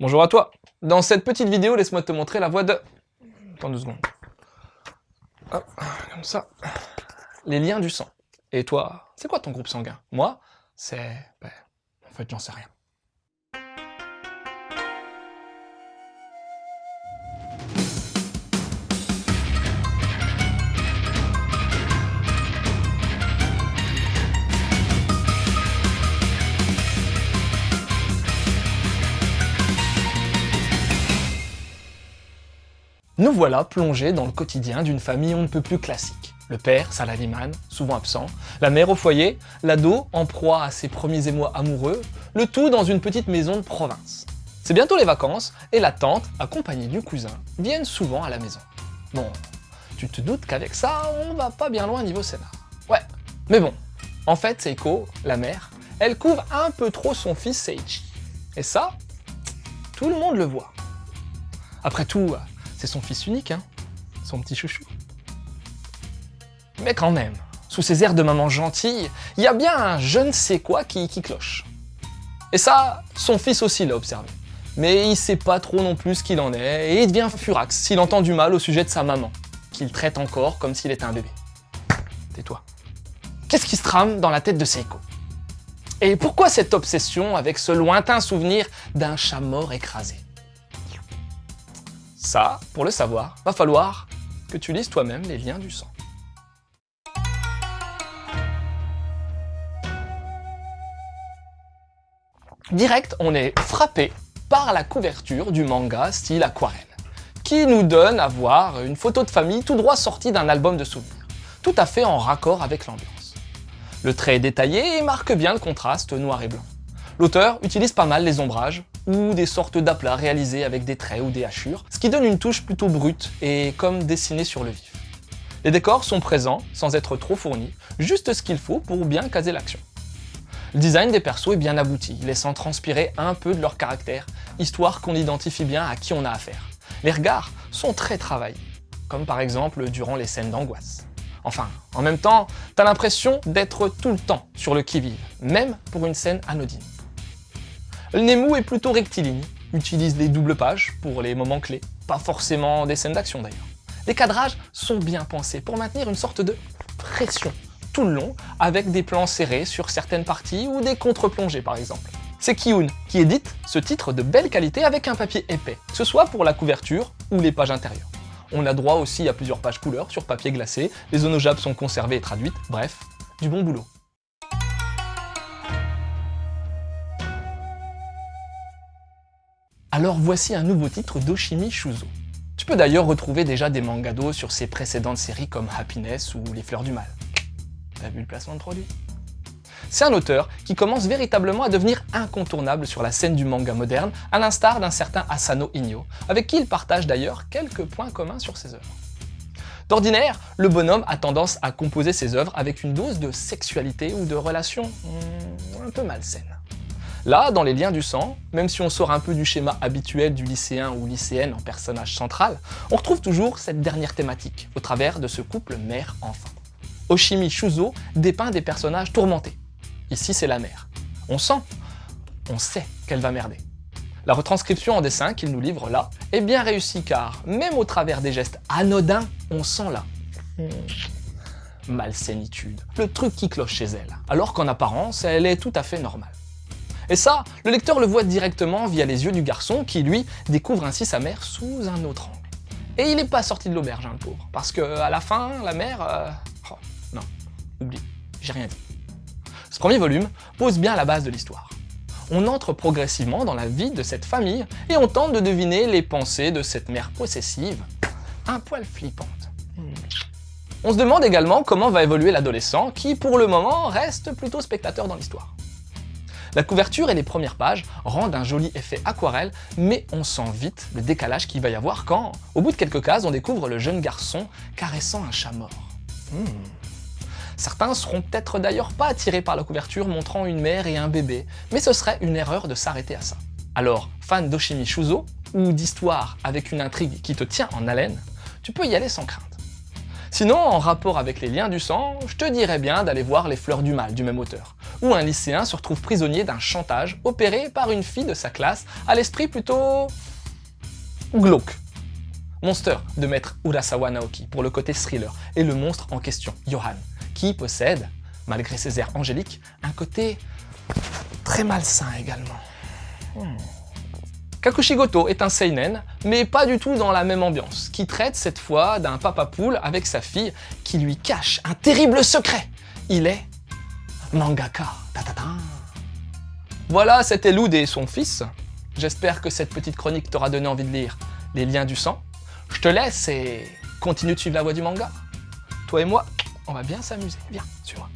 Bonjour à toi. Dans cette petite vidéo, laisse-moi te montrer la voie de... Attends 2 secondes. Hop, comme ça. Les liens du sang. Et toi, c'est quoi ton groupe sanguin? Moi, c'est... en fait, j'en sais rien. Nous voilà plongés dans le quotidien d'une famille on ne peut plus classique. Le père, salariman, souvent absent, la mère au foyer, l'ado en proie à ses premiers émois amoureux, le tout dans une petite maison de province. C'est bientôt les vacances et la tante, accompagnée du cousin, viennent souvent à la maison. Bon, tu te doutes qu'avec ça, on va pas bien loin niveau scénar. Ouais, mais bon, en fait Seiko, la mère, elle couvre un peu trop son fils Seiichi. Et ça, tout le monde le voit. Après tout, c'est son fils unique, hein, son petit chouchou. Mais quand même, sous ses airs de maman gentille, il y a bien un je ne sais quoi qui cloche. Et ça, son fils aussi l'a observé. Mais il sait pas trop non plus ce qu'il en est, et il devient furax s'il entend du mal au sujet de sa maman, qu'il traite encore comme s'il était un bébé. Tais-toi. Qu'est-ce qui se trame dans la tête de Seiko? Et pourquoi cette obsession avec ce lointain souvenir d'un chat mort écrasé? Ça, pour le savoir, va falloir que tu lises toi-même les liens du sang. Direct, on est frappé par la couverture du manga style aquarelle, qui nous donne à voir une photo de famille tout droit sortie d'un album de souvenirs, tout à fait en raccord avec l'ambiance. Le trait est détaillé et marque bien le contraste noir et blanc. L'auteur utilise pas mal les ombrages, ou des sortes d'aplats réalisés avec des traits ou des hachures, ce qui donne une touche plutôt brute et comme dessinée sur le vif. Les décors sont présents, sans être trop fournis, juste ce qu'il faut pour bien caser l'action. Le design des persos est bien abouti, laissant transpirer un peu de leur caractère, histoire qu'on identifie bien à qui on a affaire. Les regards sont très travaillés, comme par exemple durant les scènes d'angoisse. Enfin, en même temps, t'as l'impression d'être tout le temps sur le qui-vive, même pour une scène anodine. Le Nemu est plutôt rectiligne, utilise les doubles pages pour les moments clés, pas forcément des scènes d'action d'ailleurs. Les cadrages sont bien pensés pour maintenir une sorte de pression tout le long, avec des plans serrés sur certaines parties ou des contre-plongées par exemple. C'est Kiun qui édite ce titre de belle qualité avec un papier épais, que ce soit pour la couverture ou les pages intérieures. On a droit aussi à plusieurs pages couleurs sur papier glacé, les onojabs sont conservées et traduites, bref, du bon boulot. Alors voici un nouveau titre d'Oshimi Shuzo. Tu peux d'ailleurs retrouver déjà des mangados sur ses précédentes séries comme Happiness ou Les Fleurs du Mal. T'as vu le placement de produit? C'est un auteur qui commence véritablement à devenir incontournable sur la scène du manga moderne, à l'instar d'un certain Asano Inyo, avec qui il partage d'ailleurs quelques points communs sur ses œuvres. D'ordinaire, le bonhomme a tendance à composer ses œuvres avec une dose de sexualité ou de relations un peu malsaines. Là, dans les liens du sang, même si on sort un peu du schéma habituel du lycéen ou lycéenne en personnage central, on retrouve toujours cette dernière thématique, au travers de ce couple mère-enfant. Oshimi Shuzo dépeint des personnages tourmentés. Ici, c'est la mère. On sait qu'elle va merder. La retranscription en dessin qu'il nous livre là est bien réussie car, même au travers des gestes anodins, on sent la malsénitude, le truc qui cloche chez elle, alors qu'en apparence, elle est tout à fait normale. Et ça, le lecteur le voit directement via les yeux du garçon qui, lui, découvre ainsi sa mère sous un autre angle. Et il n'est pas sorti de l'auberge, hein, le pauvre, parce qu'à la fin, la mère... Oh, non, oublie, j'ai rien dit. Ce premier volume pose bien la base de l'histoire. On entre progressivement dans la vie de cette famille et on tente de deviner les pensées de cette mère possessive, un poil flippante. On se demande également comment va évoluer l'adolescent qui, pour le moment, reste plutôt spectateur dans l'histoire. La couverture et les premières pages rendent un joli effet aquarelle, mais on sent vite le décalage qu'il va y avoir quand, au bout de quelques cases, on découvre le jeune garçon caressant un chat mort. Certains seront peut-être d'ailleurs pas attirés par la couverture montrant une mère et un bébé, mais ce serait une erreur de s'arrêter à ça. Alors, fan d'Oshimi Shuzo, ou d'histoire avec une intrigue qui te tient en haleine, tu peux y aller sans crainte. Sinon, en rapport avec les liens du sang, je te dirais bien d'aller voir Les Fleurs du Mal du même auteur, où un lycéen se retrouve prisonnier d'un chantage opéré par une fille de sa classe à l'esprit plutôt glauque. Monster de maître Urasawa Naoki pour le côté thriller et le monstre en question, Johan, qui possède, malgré ses airs angéliques, un côté très malsain également. Kakushigoto est un seinen, mais pas du tout dans la même ambiance, qui traite cette fois d'un papa poule avec sa fille qui lui cache un terrible secret. Il est mangaka. Ta-ta-ta. Voilà, c'était Loud et son fils. J'espère que cette petite chronique t'aura donné envie de lire Les Liens du Sang. Je te laisse et continue de suivre la voie du manga. Toi et moi, on va bien s'amuser. Viens, suis-moi.